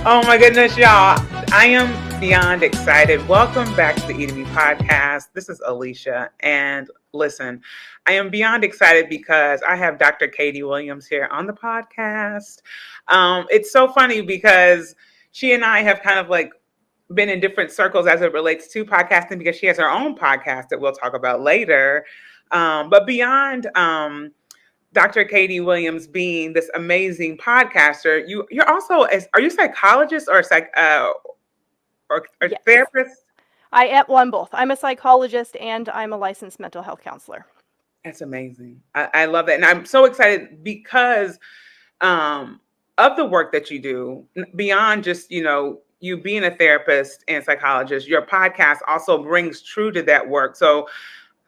Oh my goodness, y'all. I am beyond excited. Welcome back to the Eat Me podcast. This is Alicia. And listen, I am beyond excited because I have Dr. Katie Williams here on the podcast. It's so funny because she and I have kind of like been in different circles as it relates to podcasting because she has her own podcast that we'll talk about later. But beyond Dr. Katie Williams being this amazing podcaster, you're also are you a psychologist or or Yes, therapist? I am one both. I'm a psychologist and I'm a licensed mental health counselor. That's amazing. I love that, and I'm so excited because of the work that you do beyond just you being a therapist and psychologist. Your podcast also brings true to that work. So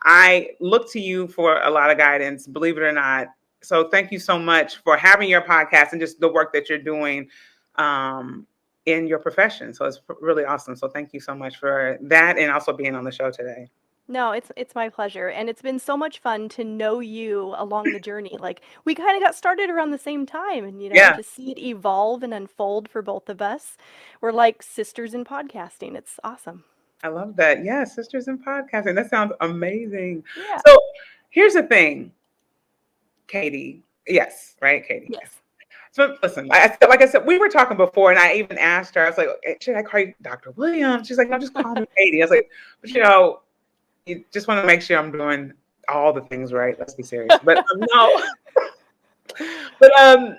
I look to you for a lot of guidance, believe it or not. So thank you so much for having your podcast and just the work that you're doing in your profession. So it's really awesome. So thank you so much for that and also being on the show today. No, it's my pleasure, and it's been so much fun to know you along the journey. Like we kind of got started around the same time, and Yeah, to see it evolve and unfold for both of us, we're like sisters in podcasting. It's awesome. I love that. Yeah, sisters in podcasting. That sounds amazing. Yeah. So here's the thing, Katie. Yes, right, Katie. Yes. Yes. So listen, like I said, we were talking before, and I even asked her. I was like, "Should I call you Dr. Williams?" She's like, "No, just call me Katie." I was like, "But you just want to make sure I'm doing all the things right. Let's be serious." But no,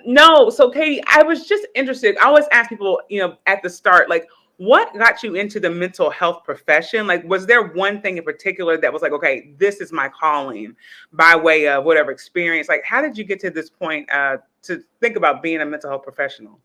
no. So Katie, I was just interested. I always ask people, at the start, like, what got you into the mental health profession? Like, was there one thing in particular that was like, okay, this is my calling by way of whatever experience? Like, how did you get to this point to think about being a mental health professional?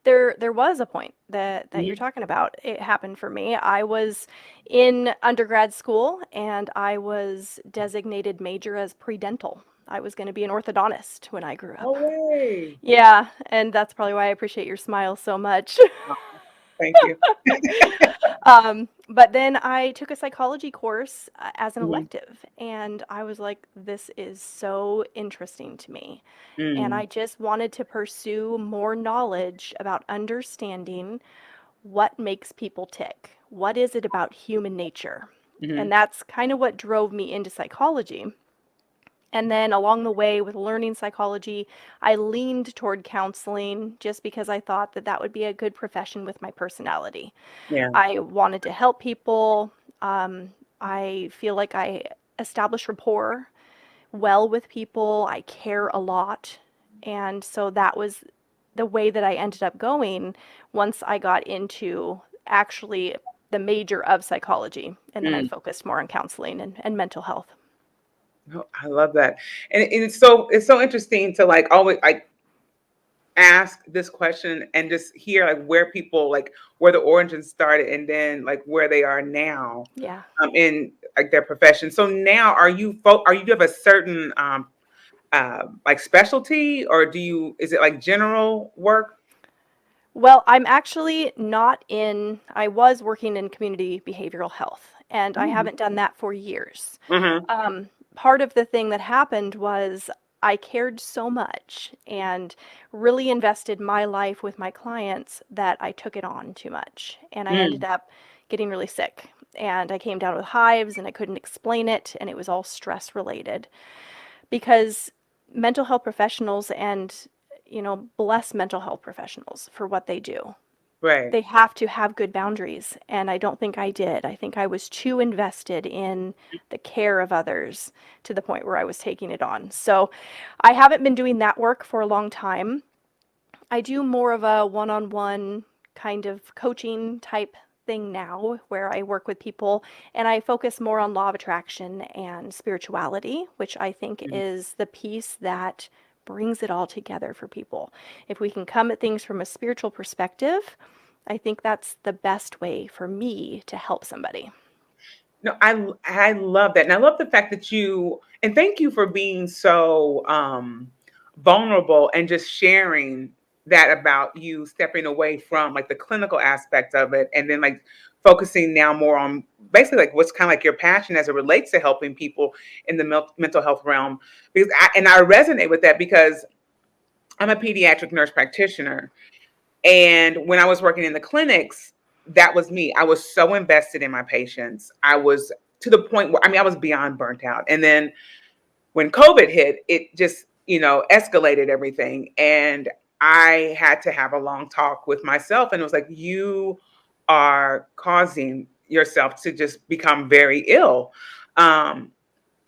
There was a point that you're Mhm. talking about. It happened for me. I was in undergrad school and I was designated major as pre-dental. I was going to be an orthodontist when I grew No up. way. Yeah, and that's probably why I appreciate your smile so much. Oh, thank you. But then I took a psychology course as an Mhm. elective, and I was like, this is so interesting to me. And Mm, I just wanted to pursue more knowledge about understanding what makes people tick. What is it about human nature? mhm. And that's kind of what drove me into psychology. And then along the way with learning psychology, I leaned toward counseling just because I thought that that would be a good profession with my personality. Yeah. I wanted to help people. I feel like I establish rapport well with people. I care a lot. And so that was the way that I ended up going once I got into actually the major of psychology. And then I Mm. focused more on counseling and mental health. No, I love that. And it's so interesting to like always like ask this question and just hear like where people like where the origins started and then like where they are now Yeah. in like their profession. So now do you have a certain like specialty or is it like general work? Well, I'm actually not in, I was working in community behavioral health, and I Mhm. haven't done that for years. Mhm. Part of the thing that happened was I cared so much and really invested my life with my clients that I took it on too much. And I ended Mm. up getting really sick. And I came down with hives and I couldn't explain it. And it was all stress related because mental health professionals and, bless mental health professionals for what they do. Right. They have to have good boundaries, and I don't think I did. I think I was too invested in the care of others to the point where I was taking it on. So I haven't been doing that work for a long time. I do more of a one-on-one kind of coaching type thing now where I work with people and I focus more on law of attraction and spirituality, which I think Mm. is the piece that brings it all together for people. If we can come at things from a spiritual perspective, I think that's the best way for me to help somebody. No, I love that. And I love the fact that and thank you for being so vulnerable and just sharing that about you stepping away from like the clinical aspect of it and then like focusing now more on basically like what's kind of like your passion as it relates to helping people in the mental health realm. Because I resonate with that because I'm a pediatric nurse practitioner And when I was working in the clinics, that was me. I was so invested in my patients. I was to the point where, I mean, I was beyond burnt out. And then when COVID hit, it just, escalated everything. And I had to have a long talk with myself. And it was like, you are causing yourself to just become very ill. Um,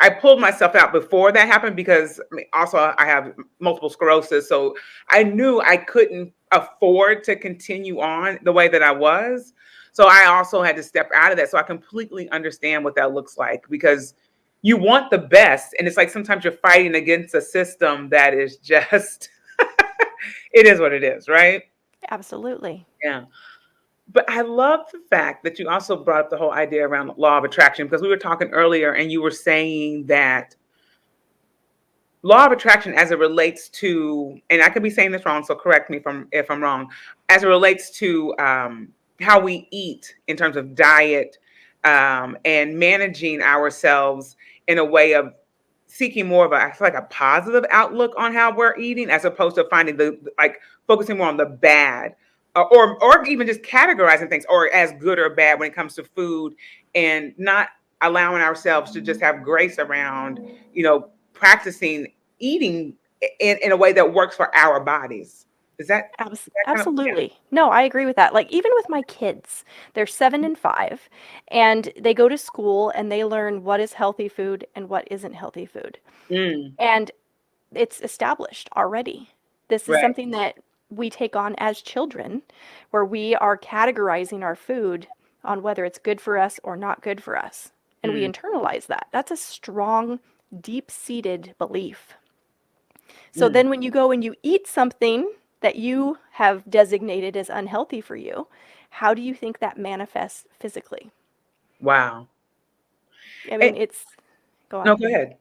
I pulled myself out before that happened because I mean, also I have multiple sclerosis. So I knew I couldn't afford to continue on the way that I was. So I also had to step out of that. So I completely understand what that looks like because you want the best. And it's like sometimes you're fighting against a system that is just, it is what it is, right? Absolutely. Yeah. But I love the fact that you also brought up the whole idea around law of attraction because we were talking earlier and you were saying that law of attraction as it relates to, and I could be saying this wrong, so correct me if I'm wrong, as it relates to how we eat in terms of diet and managing ourselves in a way of seeking more of a, I feel like a positive outlook on how we're eating as opposed to finding like focusing more on the bad or even just categorizing things or as good or bad when it comes to food and not allowing ourselves to just have grace around, practicing eating in a way that works for our bodies. Is that kind of, yeah. Absolutely. No, I agree with that. Like, even with my kids, they're 7 and 5, and they go to school and they learn what is healthy food and what isn't healthy food. Mm, And it's established already. This is right. something that we take on as children, where we are categorizing our food on whether it's good for us or not good for us. And we Mm, internalize that. That's a strong, deep seated belief. So mm, then when you go and you eat something that you have designated as unhealthy for you, how do you think that manifests physically? wow. I mean, Eh, go no, on. go ahead.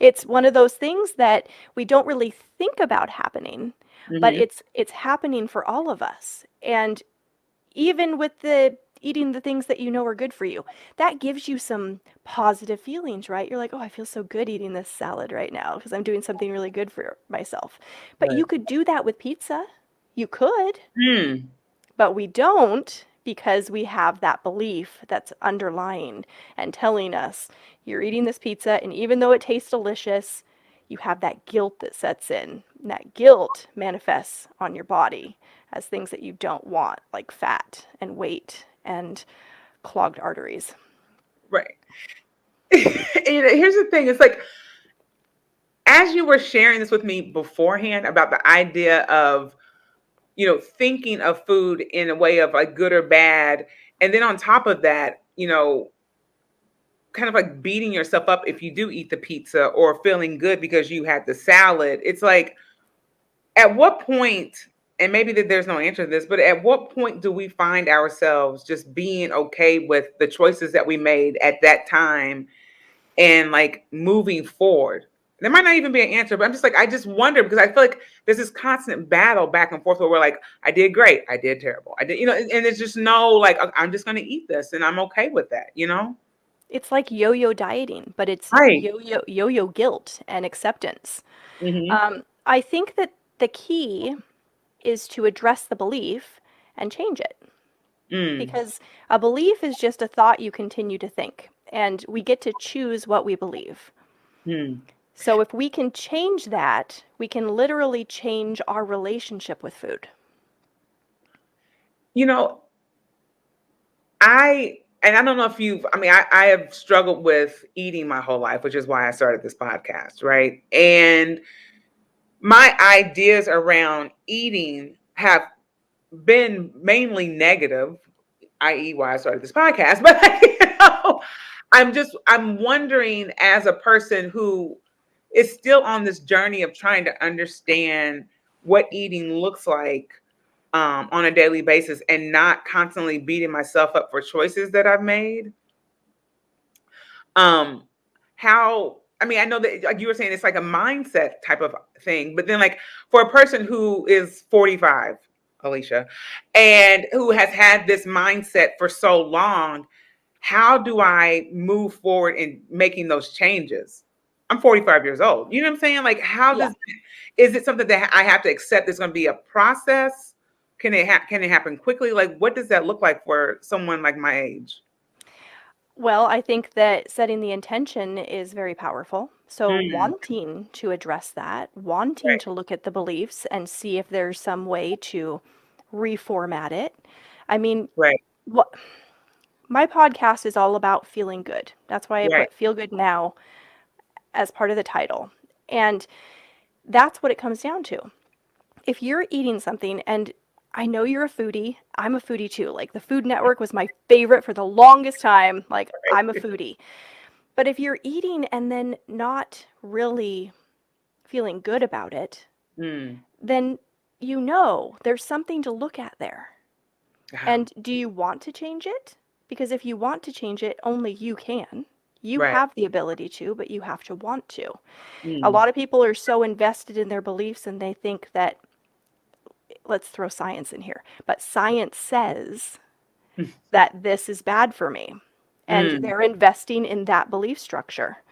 It's one of those things that we don't really think about happening, but Hmm. it's happening for all of us. And even with the eating the things that you know are good for you, that gives you some positive feelings, right? You're like, oh, I feel so good eating this salad right now because I'm doing something really good for myself. But you Right. could do that with pizza. You could, Mm, but we don't because we have that belief that's underlying and telling us you're eating this pizza, and even though it tastes delicious, you have that guilt that sets in. And that guilt manifests on your body as things that you don't want, like fat and weight and clogged arteries. right. Here's the thing. It's like, as you were sharing this with me beforehand about the idea of, thinking of food in a way of like good or bad. And then on top of that, kind of like beating yourself up if you do eat the pizza or feeling good because you had the salad. It's like, at what point, and maybe that there's no answer to this, but at what point do we find ourselves just being okay with the choices that we made at that time and like moving forward? There might not even be an answer, but I'm just like, I just wonder because I feel like there's this constant battle back and forth where we're like, I did great, I did terrible, I did, and there's just no like, I'm just going to eat this and I'm okay with that. It's like yo-yo dieting, but it's Right. yo-yo guilt and acceptance. Hmm. I think that the key is to address the belief and change it. Mm, Because a belief is just a thought you continue to think, and we get to choose what we believe. mm. So if we can change that, we can literally change our relationship with food. You know, and I don't know if I mean, I have struggled with eating my whole life, which is why I started this podcast, right? And my ideas around eating have been mainly negative, i.e., why I started this podcast. But I'm wondering as a person who is still on this journey of trying to understand what eating looks like on a daily basis and not constantly beating myself up for choices that I've made. Um, how, I mean, I know that like you were saying, it's like a mindset type of thing, but then like for a person who is 45, Alicia, and who has had this mindset for so long, how do I move forward in making those changes? I'm 45 years old. You know what I'm saying? Like, Yeah. is it something that I have to accept is going to be a process? can it happen quickly? Like, what does that look like for someone like my age? Well, I think that setting the intention is very powerful. So, Mm, wanting to address that, wanting right, to look at the beliefs and see if there's some way to reformat it. I mean, right, what my podcast is all about feeling good. That's why I right. put Feel Good Now as part of the title. And that's what it comes down to. If you're eating something, and I know you're a foodie, I'm a foodie too. Like the Food Network was my favorite for the longest time. Like I'm a foodie. But if you're eating and then not really feeling good about it, Mm. then you know there's something to look at there. Wow. And do you want to change it? Because if you want to change it, only you can. You Right. have the ability to, but you have to want to. A Mm. lot of people are so invested in their beliefs and they think that, let's throw science in here, but science says that this is bad for me. And Mm. they're investing in that belief structure.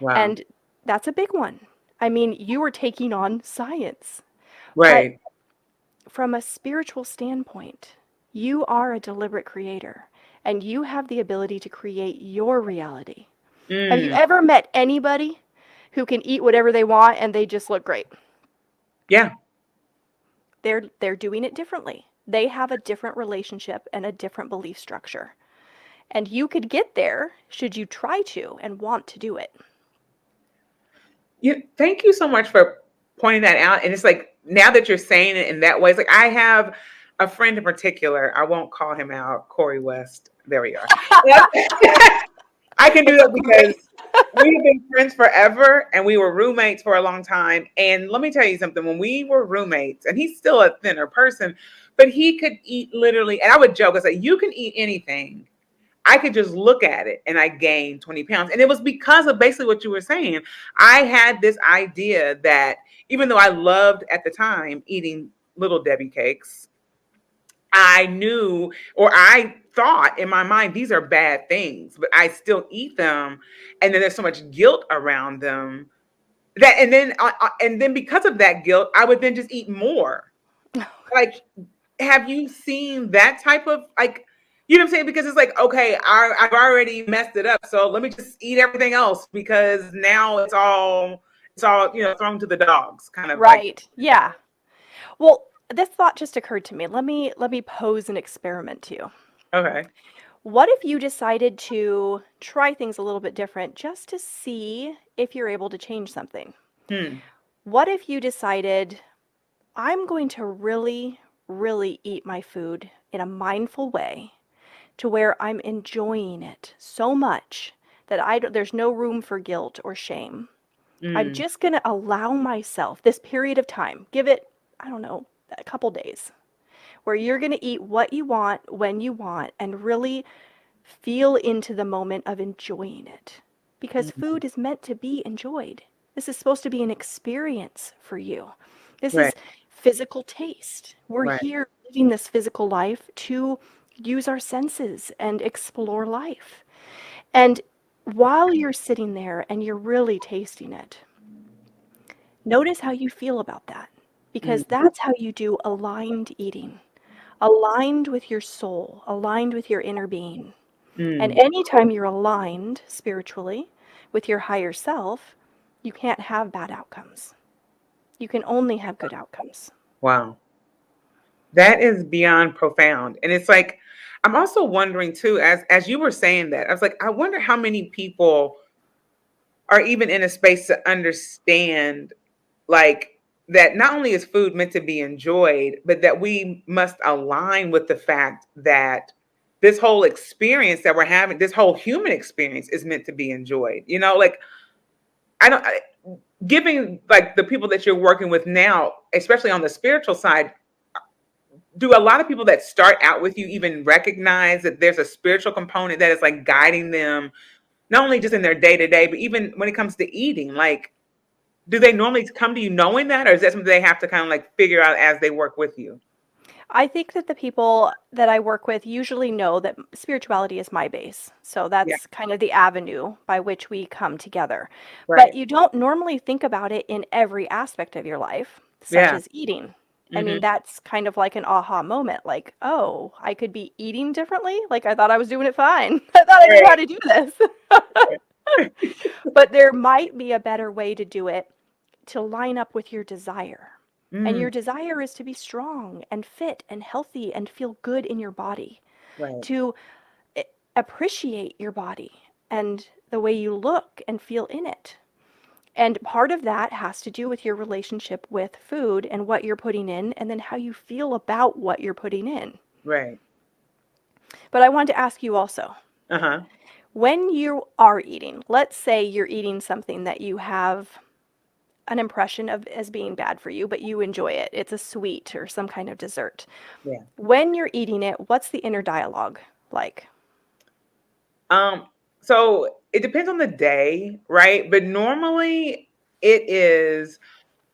Wow. And that's a big one. I mean, you are taking on science. But Right. from a spiritual standpoint, you are a deliberate creator and you have the ability to create your reality. Have you Mm. ever met anybody who can eat whatever they want and they just look great? Yeah. They're doing it differently. They have a different relationship and a different belief structure. And you could get there should you try to and want to do it. Yeah. Thank you so much for pointing that out. And it's like now that you're saying it in that way, it's like I have a friend in particular. I won't call him out, Corey West. There we are. I can do It's that okay. because we have been friends forever and we were roommates for a long time. And let me tell you something, when we were roommates, and he's still a thinner person, but he could eat literally, and I would joke, I say, you can eat anything. I could just look at it and I gained 20 pounds. And it was because of basically what you were saying. I had this idea that even though I loved at the time eating Little Debbie cakes, I knew or I thought in my mind these are bad things, but I still eat them, and then there's so much guilt around them that, and then because of that guilt, I would then just eat more. Like, have you seen that type of like? You know what I'm saying? Because it's like, okay, I've already messed it up, so let me just eat everything else because now it's all thrown to the dogs, kind of like. Right. Yeah. Well, this thought just occurred to me. Let me pose an experiment to you. Okay. What if you decided to try things a little bit different just to see if you're able to change something? Hmm. What if you decided, I'm going to really, really eat my food in a mindful way to where I'm enjoying it so much that there's no room for guilt or shame. I'm Mm. just going to allow myself this period of time, give it, I don't know, a couple days, where you're going to eat what you want when you want and really feel into the moment of enjoying it. Because Mm. food is meant to be enjoyed. This is supposed to be an experience for you. This Right. is physical taste. We're Right. here living this physical life to use our senses and explore life. And while you're sitting there and you're really tasting it, notice how you feel about that. Because Mm. that's how you do aligned eating, aligned with your soul, aligned with your inner being. And Mm. anytime you're aligned spiritually with your higher self, you can't have bad outcomes. You can only have good outcomes. Wow. That is beyond profound. And it's like, I'm also wondering too, as you were saying that, I was like, I wonder how many people are even in a space to understand like that not only is food meant to be enjoyed, but that we must align with the fact that this whole experience that we're having, this whole human experience is meant to be enjoyed. Like I don't giving like the people that you're working with now, especially on the spiritual side, do a lot of people that start out with you even recognize that there's a spiritual component that is like guiding them not only just in their day to day but even when it comes to eating? Like, do they normally come to you knowing that, or is that something they have to kind of like figure out as they work with you? I think that the people that I work with usually know that spirituality is my base. So Yeah. that's kind of the avenue by which we come together. But Right. you don't normally think about it in every aspect of your life, such Yeah. as eating. I mean, Mm-hmm. that's kind of like an aha moment, like, oh, I could be eating differently. Like, I thought I was doing it fine. I thought I knew how Right. to do this. But there might be a better way to do it to line up with your desire. And Mm, your desire is to be strong and fit and healthy and feel good in your body, right. to appreciate your body and the way you look and feel in it. And part of that has to do with your relationship with food and what you're putting in, and then how you feel about what you're putting in. Right. But I wanted to ask you also, Uh-huh. when you are eating, let's say you're eating something that you have an impression of as being bad for you, but you enjoy it. It's a sweet or some kind of dessert. Yeah. When you're eating it, what's the inner dialogue like? Um, so it depends on the day, right? But normally it is,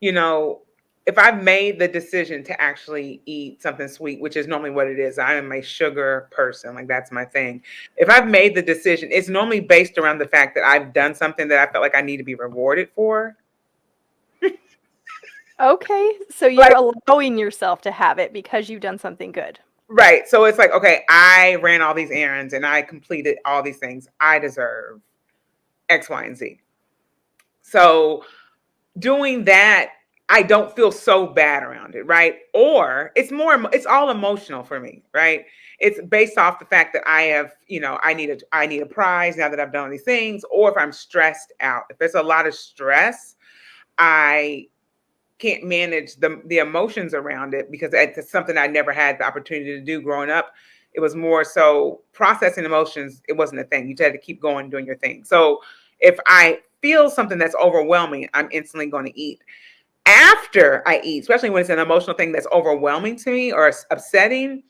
you know, if I've made the decision to actually eat something sweet, which is normally what it is, I am a sugar person, like that's my thing. If I've made the decision, it's normally based around the fact that I've done something that I felt like I need to be rewarded for. Okay, so you're Like, allowing yourself to have it because you've done something good. right. So it's like, okay, I ran all these errands and I completed all these things. I deserve X, Y, and Z. So doing that, I don't feel so bad around it, right? Or it's all emotional for me, right? It's based off the fact that I have, I need a prize now that I've done all these things, or if I'm stressed out. If there's a lot of stress, I can't manage the emotions around it because it's something I never had the opportunity to do growing up. It was more so processing emotions. It wasn't a thing. You just had to keep going doing your thing. So if I feel something that's overwhelming, I'm instantly going to eat. After I eat, especially when it's an emotional thing that's overwhelming to me or upsetting,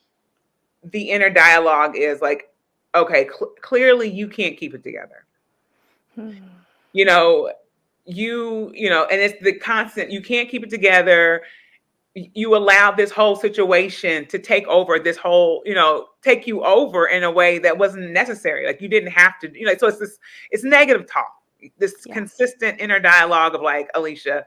the inner dialogue is like, okay, clearly you can't keep it together. Hmm. You know, and it's the constant, you can't keep it together. You allowed this whole situation to take over this whole, take you over in a way that wasn't necessary. Like you didn't have to, so it's negative talk, this Yeah. consistent inner dialogue of like, Alicia,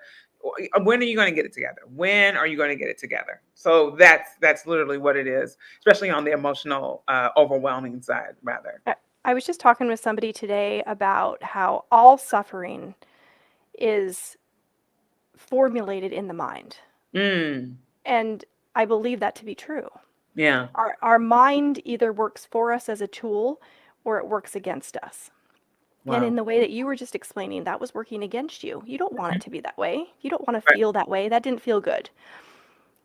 when are you going to get it together? When are you going to get it together? So that's literally what it is, especially on the emotional, overwhelming side, rather. I was just talking with somebody today about how all suffering is formulated in the mind. Mm, And I believe that to be true. yeah. Our mind either works for us as a tool or it works against us. And in Wow. the way that you were just explaining, that was working against you. You don't want Mhm. it to be that way. You don't want to Right. feel that way. That didn't feel good.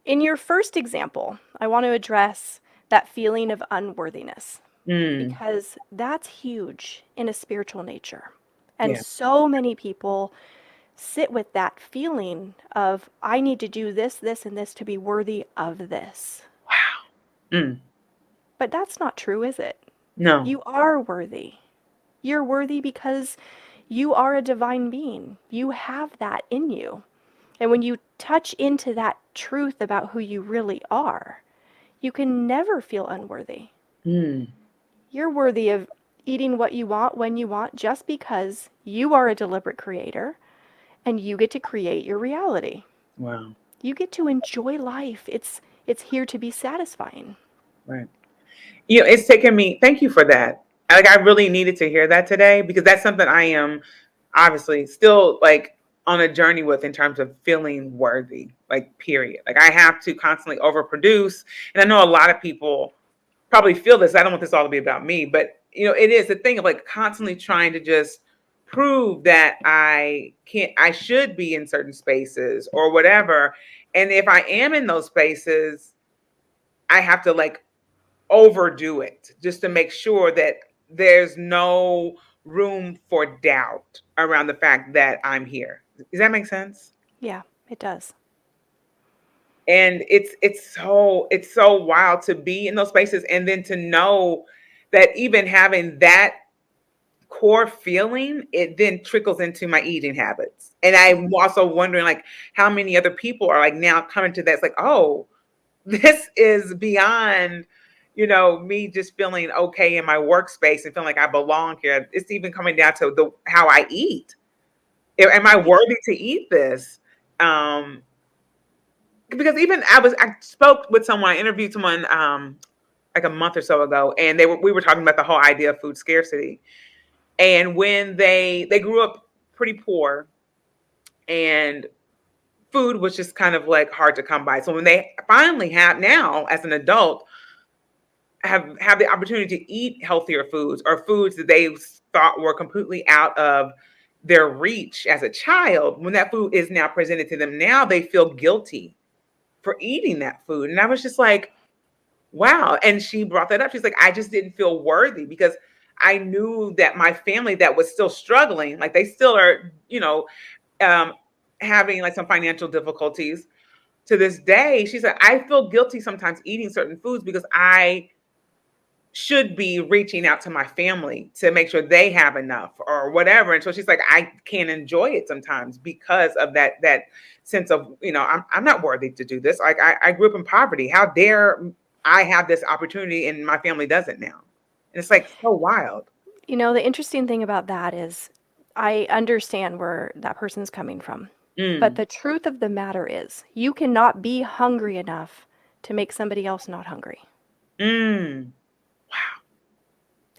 In your first example, I want to address that feeling of unworthiness Mm, because that's huge in a spiritual nature. And yeah. so many people sit with that feeling of, I need to do this, this, and this to be worthy of this. Wow. Mm, But that's not true, is it? no. You are worthy. You're worthy because you are a divine being. You have that in you. And when you touch into that truth about who you really are, you can never feel unworthy. Mm, You're worthy of eating what you want when you want just because you are a deliberate creator and you get to create your reality. wow. You get to enjoy life. It's here to be satisfying. Right. It's taken me, thank you for that. Like, I really needed to hear that today because that's something I am obviously still like on a journey with in terms of feeling worthy, like, period. Like, I have to constantly overproduce. And I know a lot of people probably feel this. I don't want this all to be about me, but, it is a thing of like constantly trying to just prove that I should be in certain spaces or whatever. And if I am in those spaces, I have to like overdo it just to make sure that there's no room for doubt around the fact that I'm here. Does that make sense? Yeah, it does. And it's so wild to be in those spaces and then to know that even having that core feeling, it then trickles into my eating habits. And I'm also wondering like how many other people are like now coming to that. It's like, oh, this is beyond, me just feeling okay in my workspace and feeling like I belong here. It's even coming down to the how I eat. Am I Yeah. worthy to eat this? Um, because even I spoke with someone, I interviewed someone like a month or so ago, and we were talking about the whole idea of food scarcity. And when they grew up pretty poor, and food was just kind of like hard to come by. So when they finally have now as an adult have the opportunity to eat healthier foods or foods that they thought were completely out of their reach as a child, when that food is now presented to them, now they feel guilty for eating that food. And I was just like, wow. And she brought that up. She's like, I just didn't feel worthy because I knew that my family that was still struggling, like they still are, um, having like some financial difficulties to this day. She said, I feel guilty sometimes eating certain foods because I should be reaching out to my family to make sure they have enough or whatever. And so she's like, I can't enjoy it sometimes because of that sense of, I'm not worthy to do this. Like I grew up in poverty. How dare I have this opportunity and my family doesn't now? And it's like so wild. The interesting thing about that is I understand where that person's coming from. But Mm, the truth of the matter is, you cannot be hungry enough to make somebody else not hungry. mm,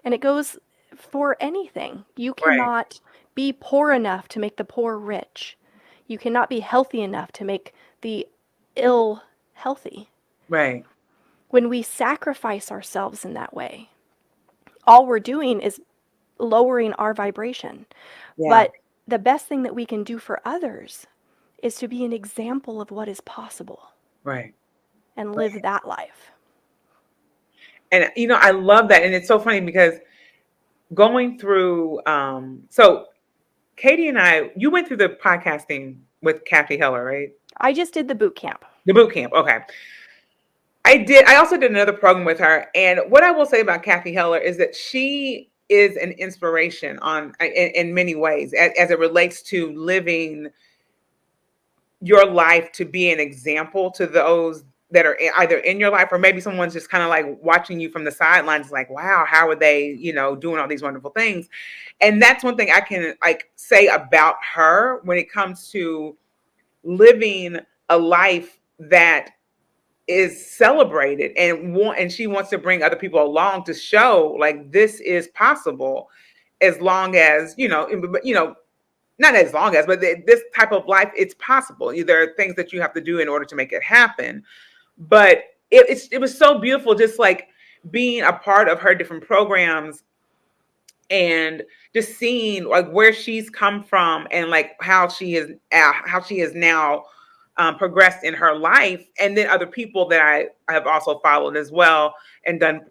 And it goes for anything. You right, cannot be poor enough to make the poor rich. You cannot be healthy enough to make the ill healthy. right. When we sacrifice ourselves in that way, all we're doing is lowering our vibration. Yeah, But the best thing that we can do for others is to be an example of what is possible right. and live that life. And I love that. And it's so funny because going through so Katie and you went through the podcasting with Kathy Heller, right? I just did the boot camp. The boot camp. Okay. I did. I also did another program with her. And what I will say about Kathy Heller is that she is an inspiration in many ways as it relates to living your life to be an example to those that are either in your life or maybe someone's just kind of like watching you from the sidelines like, wow, how are they, doing all these wonderful things. And that's one thing I can like say about her when it comes to living a life that is celebrated and she wants to bring other people along to show like this is possible as long as not as long as, but this type of life, it's possible. There are things that you have to do in order to make it happen. But it was so beautiful, just like being a part of her different programs and just seeing like where she's come from and like how she has now progressed in her life, and then other people that I have also followed as well and done.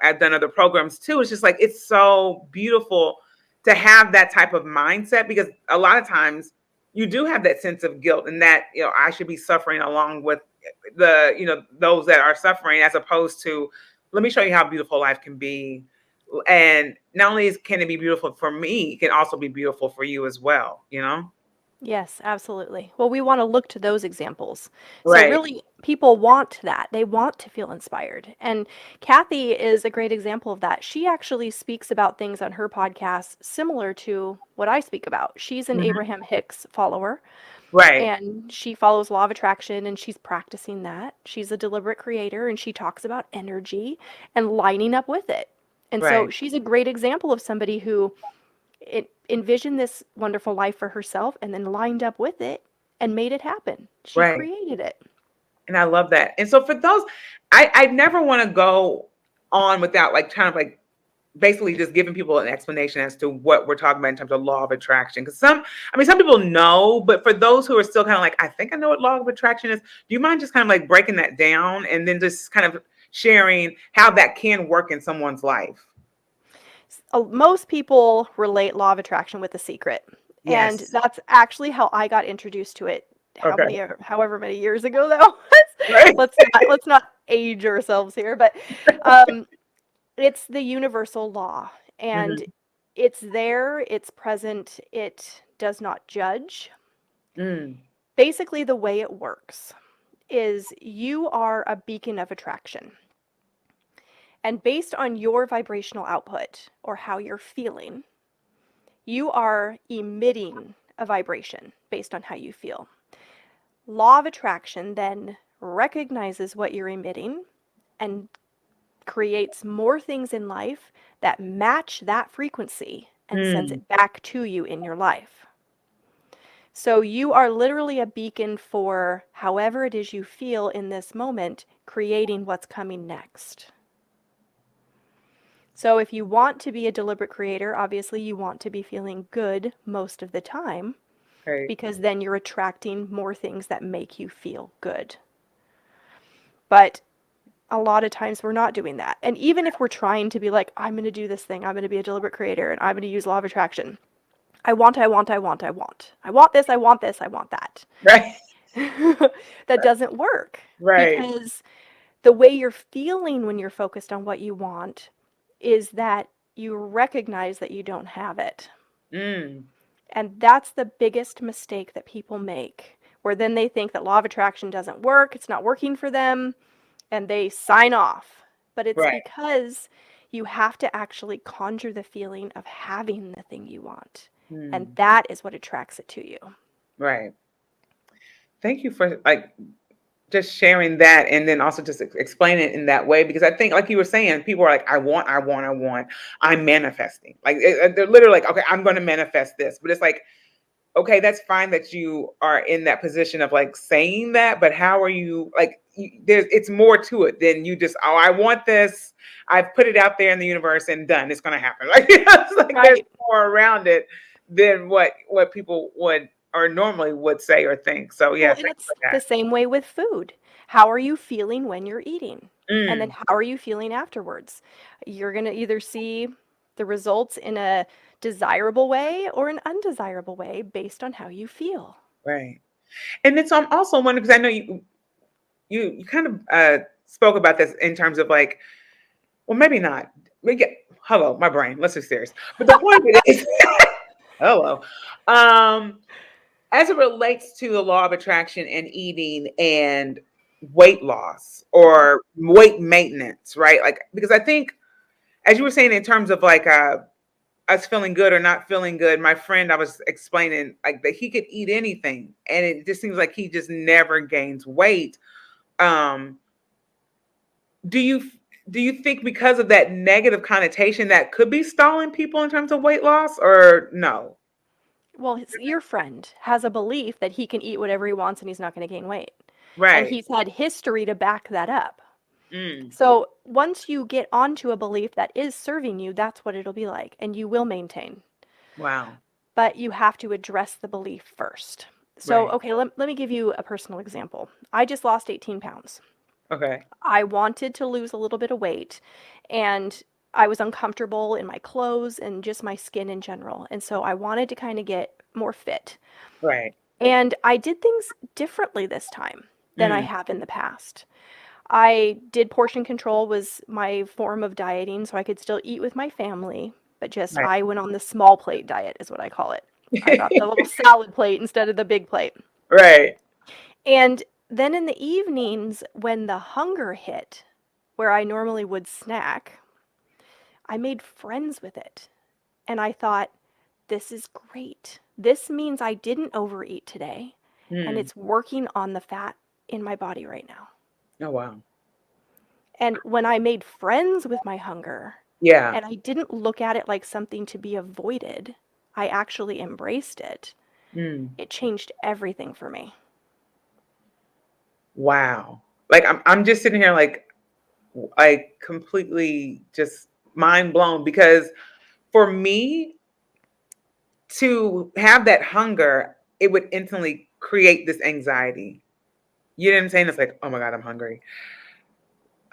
I've done other programs too. It's just like it's so beautiful to have that type of mindset because a lot of times you do have that sense of guilt and that I should be suffering along with those that are suffering, as opposed to let me show you how beautiful life can be. And not only can it be beautiful for me, it can also be beautiful for you as well. Yes, absolutely. Well, we want to look to those examples. So, Right. really, people want that. They want to feel inspired. And Kathy is a great example of that. She actually speaks about things on her podcast similar to what I speak about. She's an Mhm. Abraham Hicks follower, Right. and she follows law of attraction and she's practicing that. She's a deliberate creator and she talks about energy and lining up with it. And so, Right. she's a great example of somebody who envisioned this wonderful life for herself and then lined up with it and made it happen. She Right. created it. And I love that. And so for those, I never want to go on without like kind of like basically just giving people an explanation as to what we're talking about in terms of law of attraction. Because some people know, but for those who are still kind of like, I think I know what law of attraction is. Do you mind just kind of like breaking that down and then just kind of sharing how that can work in someone's life? Most people relate law of attraction with The Secret. And Yes. that's actually how I got introduced to it. Okay. However many years ago that was. Right. Let's not age ourselves here, but um, it's the universal law, and Mhm. it's there, it's present, it does not judge. Mm. Basically, the way it works is you are a beacon of attraction. And based on your vibrational output or how you're feeling, you are emitting a vibration based on how you feel. Law of attraction then recognizes what you're emitting, and creates more things in life that match that frequency and sends Mm. it back to you in your life. So you are literally a beacon for however it is you feel in this moment, creating what's coming next. So if you want to be a deliberate creator, obviously you want to be feeling good most of the time, Right. because then you're attracting more things that make you feel good. But a lot of times we're not doing that. And even if we're trying to be like, I'm going to do this thing, I'm going to be a deliberate creator, and I'm going to use law of attraction. I want, I want, I want, I want. I want this, I want this, I want that. Right. That doesn't work, Right. because the way you're feeling when you're focused on what you want is that you recognize that you don't have it. Mm. And that's the biggest mistake that people make, where then they think that law of attraction doesn't work, it's not working for them, and they sign off. But it's Right. because you have to actually conjure the feeling of having the thing you want. And Mm. that is what attracts it to you. Right. Thank you for like just sharing that, and then also just explain it in that way, because I think like you were saying, people are like, I want, I want, I want, I'm manifesting. Like they're literally like, okay, I'm going to manifest this. But it's like, okay, that's fine that you are in that position of like saying that, but how are you like there's it's more to it than you just, oh, I want this, I've put it out there in the universe and done, it's going to happen. Like, it's like there's Right. more around it than what people would or normally would say or think. So yeah, Well, and thank you it's for the that. same way with food. How are you feeling when you're eating? And then Mm, how are you feeling afterwards? You're going to either see the results in a desirable way or an undesirable way based on how you feel. right. And it's also wondering, because I know you kind of spoke about this in terms of like, well, maybe not. We get hello, my brain. Let's be serious. But the point of it is, hello. Um, as it relates to the law of attraction and eating and weight loss Mhm. or weight maintenance, right? Like, because I think, as you were saying, in terms of like us feeling good or not feeling good, my friend, I was explaining like that he could eat anything, and it just seems like he just never gains weight. Um, do you do you think because of that negative connotation that could be stalling people in terms of weight loss, or no? Well, your friend has a belief that he can eat whatever he wants and he's not going to gain weight. And Right. he's had history to back that up. Mm. So once you get onto a belief that is serving you, that's what it'll be like, and you will maintain. Wow. But you have to address the belief first. So, Right. okay, let me give you a personal example. I just lost 18 pounds. Okay. I wanted to lose a little bit of weight, and I was uncomfortable in my clothes and just my skin in general. And so I wanted to kind of get more fit. Right. And I did things differently this time than I Mm. have in the past. I did portion control was my form of dieting, so I could still eat with my family, but just Right. I went on the small plate diet is what I call it. I got the little salad plate instead of the big plate. Right. And then in the evenings when the hunger hit, where I normally would snack, I made friends with it. And I thought, this is great. This means I didn't overeat today, and Mm. it's working on the fat in my body right now. Oh wow. And when I made friends with my hunger, Yeah. and I didn't look at it like something to be avoided, I actually embraced it. Mm. It changed everything for me. Wow. Like I'm just sitting here like completely just mind blown, because for me to have that hunger, it would instantly create this anxiety. You know what I'm saying? It's like, oh my God, I'm hungry.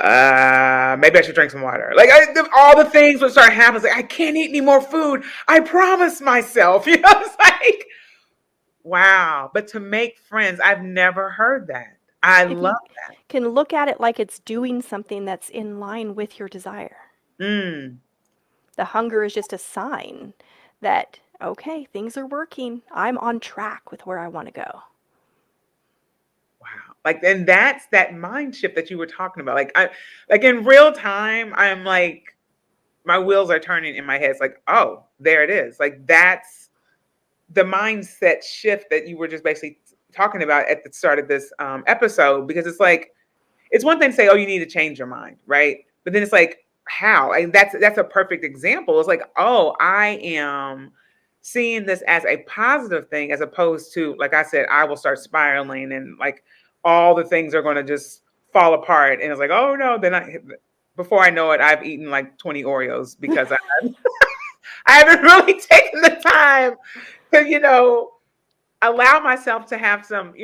Maybe I should drink some water. Like all the things would start happening. It's like, I can't eat any more food. I promise myself. You know, it's like, wow. But to make friends, I've never heard that. I If love you can look at it like it's doing something that's in line with your desire, that. Mm, the hunger is just a sign that, okay, things are working. I'm on track with where I want to go. wow. Like, and that's that mind shift that you were talking about. Like in real time, I'm like, my wheels are turning in my head. It's like, oh, there it is. Like that's the mindset shift that you were just basically talking about at the start of this episode, because it's like, it's one thing to say, oh, you need to change your mind, right? But then it's like, how? And that's a perfect example. It's like, oh, I am seeing this as a positive thing, as opposed to, like I said, I will start spiraling and like all the things are going to just fall apart. And it's like, oh no, then before I know it, I've eaten like 20 Oreos because I haven't really taken the time to, allow myself to have some,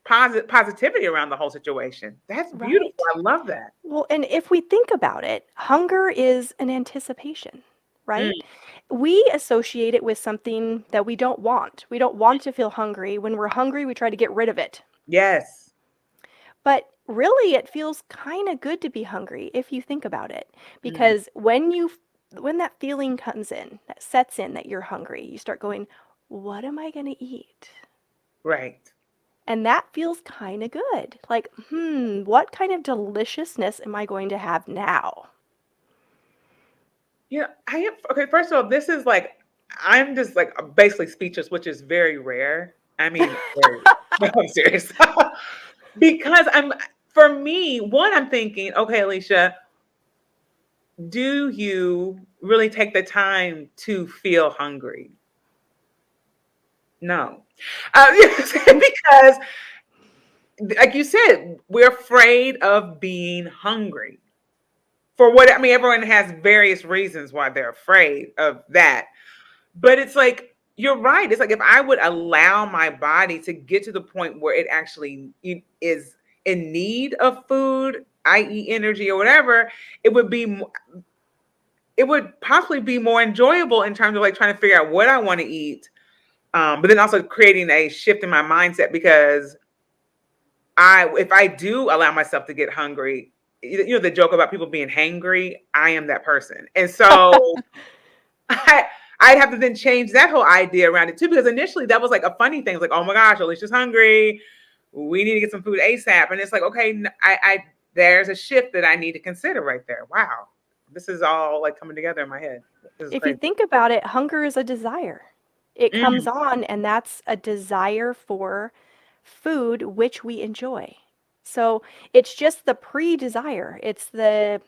positivity around the whole situation. That's beautiful. Right. I love that. Well, and if we think about it, hunger is an anticipation, right? Mm, We associate it with something that we don't want. We don't want to feel hungry. When we're hungry, we try to get rid of it. yes. But really, it feels kind of good to be hungry if you think about it. Mm, Because when that feeling comes in, that sets in that you're hungry, you start going, what am I going to eat? right. And that feels kind of good. Like, what kind of deliciousness am I going to have now? I am okay. First of all, this is like, I'm just like basically speechless, which is very rare. I mean, very, no, I'm serious. Because for me, one, I'm thinking, okay, Alicia, do you really take the time to feel hungry? No. Because, like you said, we're afraid of being hungry. For what, I mean, everyone has various reasons why they're afraid of that. But it's like, you're right. It's like, if I would allow my body to get to the point where it actually is in need of food, i.e., energy or whatever, it would be, it would possibly be more enjoyable in terms of like trying to figure out what I want to eat. But then also creating a shift in my mindset, because if I do allow myself to get hungry, the joke about people being hangry, I am that person. And so I, I'd have to then change that whole idea around it too, because initially that was like a funny thing. It's like, oh my gosh, Alicia's hungry. We need to get some food ASAP. And it's like, okay, there's a shift that I need to consider right there. Wow. This is all like coming together in my head. This is If you crazy. think about it, hunger is a desire. It comes Mm, on, and that's a desire for food which we enjoy. So it's just the pre-desire. It's the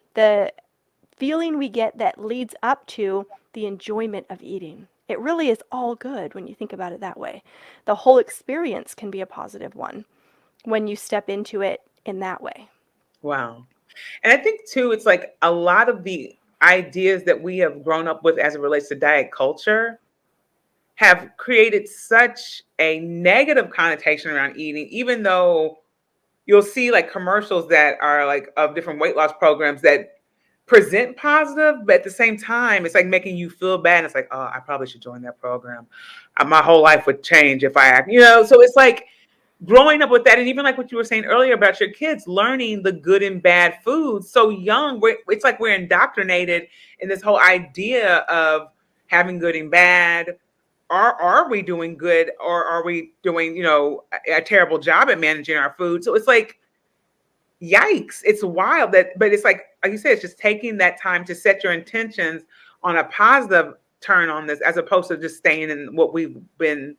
feeling we get that leads up to the enjoyment of eating. It really is all good when you think about it that way. The whole experience can be a positive one when you step into it in that way. wow. And I think too, it's like a lot of the ideas that we have grown up with as it relates to diet culture have created such a negative connotation around eating, even though you'll see like commercials that are like of different weight loss programs that present positive, but at the same time, it's like making you feel bad. And it's like, oh, I probably should join that program. My whole life would change if I act, so it's like growing up with that. And even like what you were saying earlier about your kids learning the good and bad foods so young, it's like we're indoctrinated in this whole idea of having good and bad. Are we doing good, or are we doing, a terrible job at managing our food? So it's like, yikes, it's wild but it's like you said, it's just taking that time to set your intentions on a positive turn on this, as opposed to just staying in what we've been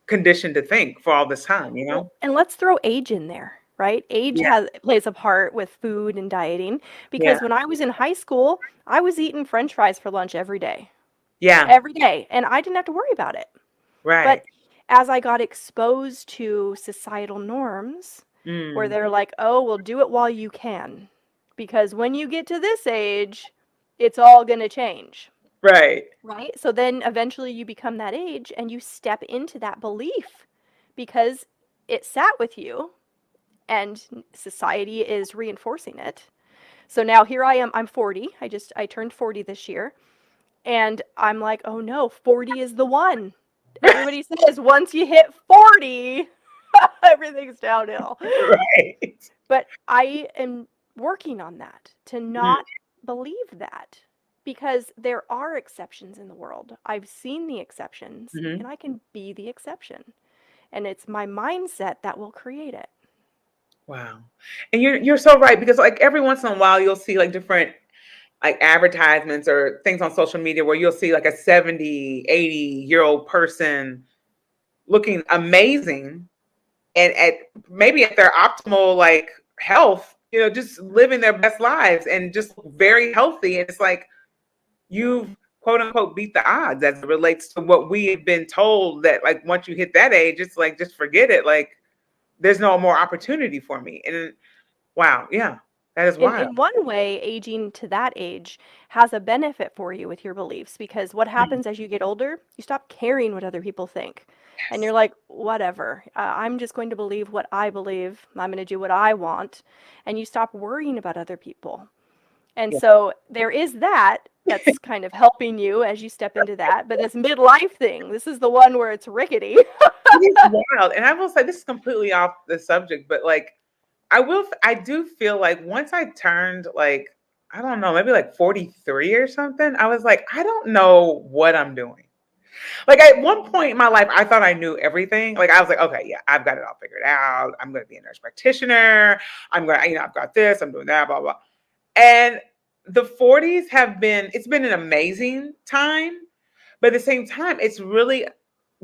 conditioned to think for all this time. Well, and let's throw age in there, right? Age Yeah. plays a part with food and dieting Yeah. because when I was in high school, I was eating french fries for lunch Yeah. every day, and I didn't have to worry about it. But Right. as I got exposed to societal norms where Mm, they're like, "Oh, well, do it while you can, because when you get to this age, it's all going to change." right. Right? So then eventually you become that age and you step into that belief because it sat with you and society is reinforcing it. So now here I am, I'm 40. I turned 40 this year, and I'm like, "Oh no, 40 is the one." Everybody says once you hit 40, everything's downhill. Right. But I am working on that to Mm, not believe that because there are exceptions in the world. I've seen the exceptions mhm. and I can be the exception. And it's my mindset that will create it. Wow. And you're so right, because like every once in a while you'll see like different like advertisements or things on social media where you'll see like a 70, 80-year-old person looking amazing, and at maybe at their optimal like health, just living their best lives and just very healthy. And it's like you've quote unquote beat the odds as it relates to what we have been told that like once you hit that age, it's like just forget it. Like there's no more opportunity for me. And wow, yeah, that is wild. In one way, aging to that age has a benefit for you with your beliefs because what Mm, happens as you get older, you stop caring what other people think. And you're yes. like, whatever, I'm just going to believe what I believe. I'm going to do what I want. And you stop worrying about other people. And Yeah. so there is that that's kind of helping you as you step into that. But this midlife thing, this is the one where it's rickety. It is wild. And I will say this is completely off the subject, but like I do feel like once I turned like, I don't know, maybe like 43 or something, I was like, I don't know what I'm doing. Like at one point in my life, I thought I knew everything. Like I was like, okay, yeah, I've got it all figured out. I'm going to be a nurse practitioner. I've got this, I'm doing that, blah, blah. And the 40s it's been an amazing time. But at the same time, it's really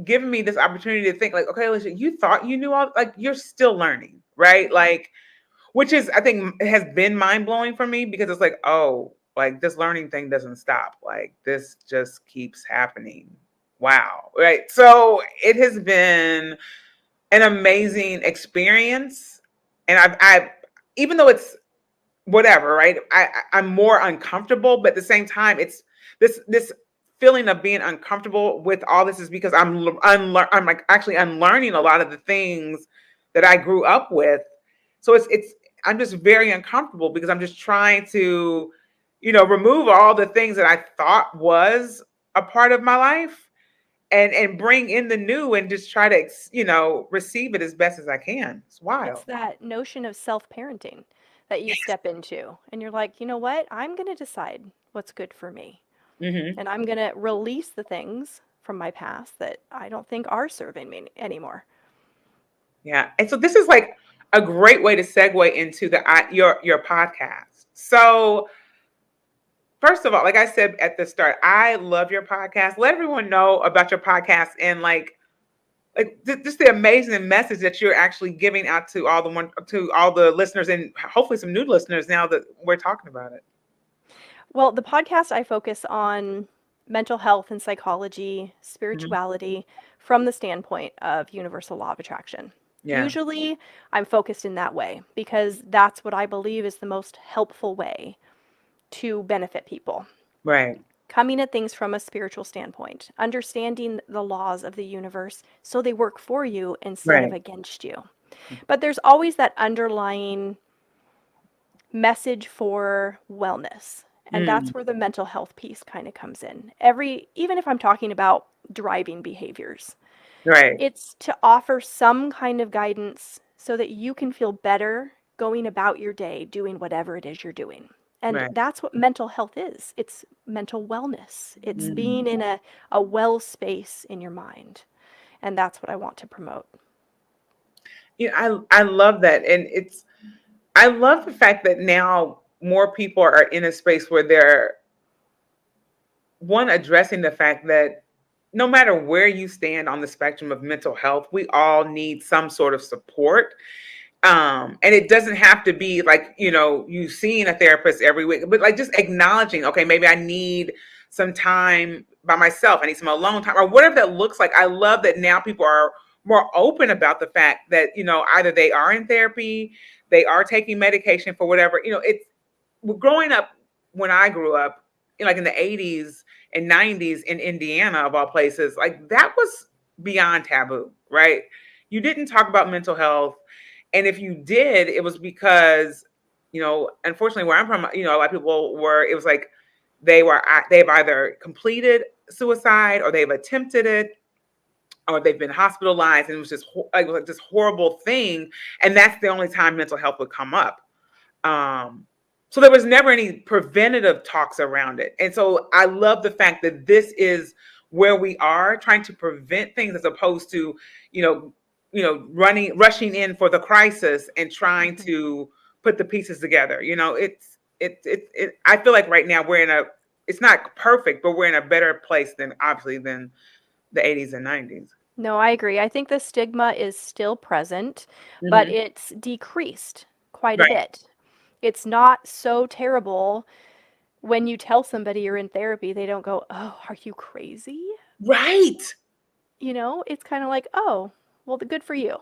given me this opportunity to think like, okay, Alicia, you thought you knew all, like you're still learning, right? Like, which is, I think has been mind blowing for me because it's like, oh, like this learning thing doesn't stop. Like this just keeps happening. Wow. Right. So it has been an amazing experience. And even though it's whatever, right? I'm more uncomfortable, but at the same time, it's this feeling of being uncomfortable with all this is because I'm like actually unlearning a lot of the things that I grew up with. So it's I'm just very uncomfortable because I'm just trying to, remove all the things that I thought was a part of my life and bring in the new and just try to receive it as best as I can. It's It's wild. that notion of self-parenting that you step into. And you're like, you know what? I'm going to decide what's good for me. Hmm. And I'm going to release the things from my past that I don't think are serving me anymore. Yeah. And so this is like a great way to segue into your podcast. So first of all, like I said at the start, I love your podcast. Let everyone know about your podcast and just the amazing message that you're actually giving out to all the listeners and hopefully some new listeners now that we're talking about it. Well, the podcast, I focus on mental health and psychology, Mhm. spirituality from the standpoint of universal law of attraction. Yeah. Usually, I'm focused in that way because that's what I believe is the most helpful way to benefit people. Right. Coming at things from a spiritual standpoint, understanding the laws of the universe so they work for you instead of Right. against you. But there's always that underlying message for wellness. And Mm. that's where the mental health piece kind of comes in. Even if I'm talking about driving behaviors, Right. it's to offer some kind of guidance so that you can feel better going about your day doing whatever it is you're doing. And Right. that's what mental health is. It's mental wellness. It's Mm. being in a well space in your mind. And that's what I want to promote. I love that, and I love the fact that now more people are in a space where they're one addressing the fact that no matter where you stand on the spectrum of mental health, we all need some sort of support. And it doesn't have to be like, you seeing a therapist every week, but like just acknowledging, okay, maybe I need some time by myself. I need some alone time or whatever that looks like. I love that now people are more open about the fact that, either they are in therapy, they are taking medication for whatever, it's growing up when I grew up, like in the 80s and 90s in Indiana, of all places, like that was beyond taboo, right? You didn't talk about mental health. And if you did, it was because, unfortunately, where I'm from, a lot of people it was like they've either completed suicide or they've attempted it or they've been hospitalized. And it was just like, this horrible thing. And that's the only time mental health would come up. Um, so there was never any preventative talks around it. And so I love the fact that this is where we are trying to prevent things as opposed to, rushing in for the crisis and trying Mhm. to put the pieces together. I feel like right now it's not perfect, but we're in a better place than obviously than the 80s and 90s. No, I agree. I think the stigma is still present, but Hmm. it's decreased quite a Right. bit. It's not so terrible when you tell somebody you're in therapy, they don't go, "Oh, are you crazy?" Right. It's kind of like, "Oh, well, good for you."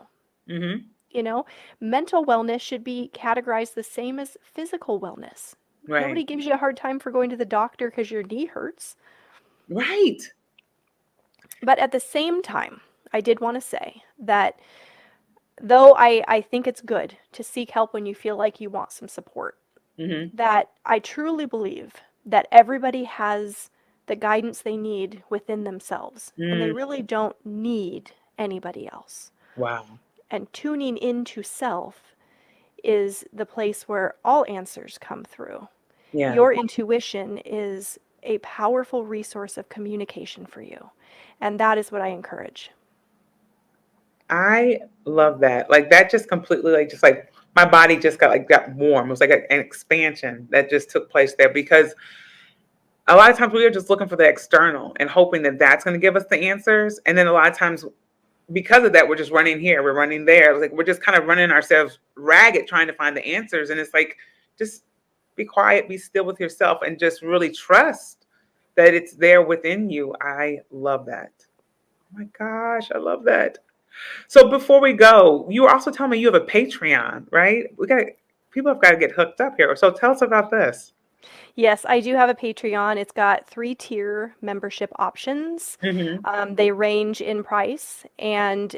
Hmm. You know, mental wellness should be categorized the same as physical wellness. Right. Nobody gives you a hard time for going to the doctor because your knee hurts. Right. But at the same time, I did want to say that though I think it's good to seek help when you feel like you want some support, Hmm. that I truly believe that everybody has the guidance they need within themselves, and they Mm. really don't need anybody else. Wow. And tuning into self is the place where all answers come through. Yeah. Your intuition is a powerful resource of communication for you. And that is what I encourage. I love that. Like that just completely like just like my body just got warm. It was like an expansion that just took place there because a lot of times we are just looking for the external and hoping that that's going to give us the answers. And then a lot of times because of that, we're just running here, we're running there. Like we're just kind of running ourselves ragged trying to find the answers. And it's like, just be quiet, be still with yourself, and just really trust that it's there within you. I love that. Oh my gosh, I love that. So before we go, you were also telling me you have a Patreon, right? People have got to get hooked up here. So tell us about this. Yes, I do have a Patreon. It's got 3-tier membership options. Hmm. They range in price, and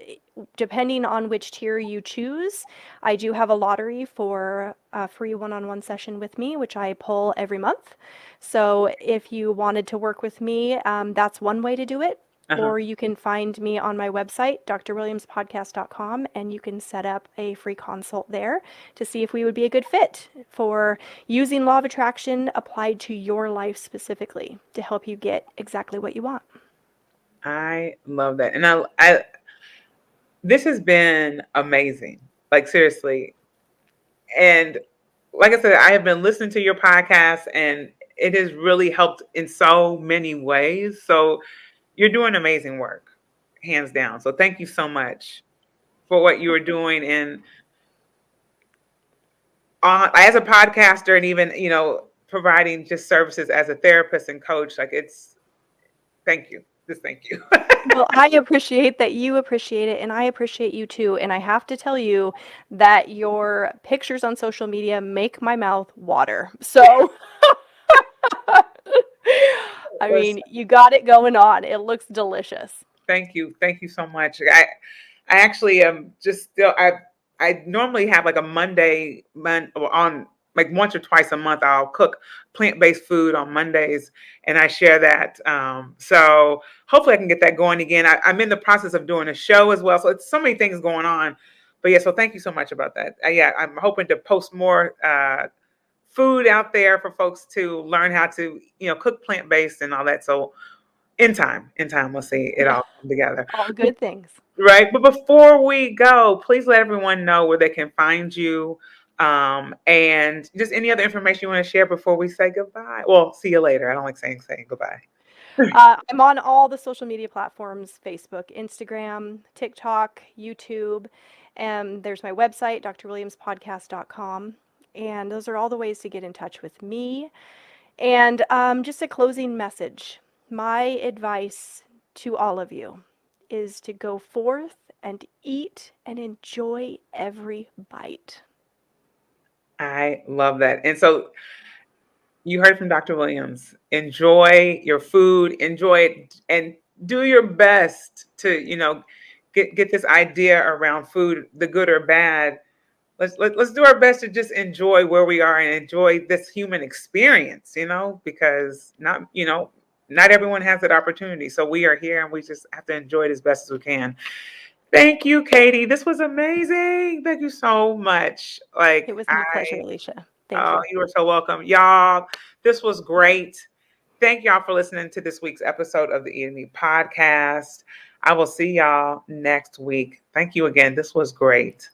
depending on which tier you choose, I do have a lottery for a free one-on-one session with me, which I pull every month. So if you wanted to work with me, that's one way to do it. Uh-huh. Or you can find me on my website, drwilliamspodcast.com, and you can set up a free consult there to see if we would be a good fit for using law of attraction applied to your life specifically to help you get exactly what you want. I love that. And this has been amazing. Like seriously. And like I said, I have been listening to your podcast and it has really helped in so many ways. So you're doing amazing work, hands down. So thank you so much for what you are doing and as a podcaster and even, providing just services as a therapist and coach. Like thank you. Just thank you. Well, I appreciate that you appreciate it, and I appreciate you too. And I have to tell you that your pictures on social media make my mouth water. So, I mean, you got it going on. It looks delicious. Thank you. Thank you so much. I actually am just still I normally have like a on like once or twice a month I'll cook plant-based food on Mondays and I share that. So hopefully I can get that going again. I'm in the process of doing a show as well. So it's so many things going on. But yeah, so thank you so much about that. Yeah, I'm hoping to post more food out there for folks to learn how to, cook plant-based and all that. So in time, we'll see it Yeah, all come together. all good things. Right. But before we go, please let everyone know where they can find you. And just any other information you want to share before we say goodbye. Well, see you later. I don't like saying goodbye. I'm on all the social media platforms: Facebook, Instagram, TikTok, YouTube. And there's my website, drwilliamspodcast.com. And those are all the ways to get in touch with me. And just a closing message. My advice to all of you is to go forth and eat and enjoy every bite. I love that. And so you heard from Dr. Williams. Enjoy your food, enjoy it, and do your best to, get this idea around food, the good or bad. Let's do our best to just enjoy where we are and enjoy this human experience, because not everyone has that opportunity. So we are here and we just have to enjoy it as best as we can. Thank you, Katie. This was amazing. Thank you so much. It Like was my pleasure, Alicia. Thank oh, you. you are so welcome. Y'all, this was great. Thank y'all for listening to this week's episode of the Eat Me podcast. I will see y'all next week. Thank you again. This was great.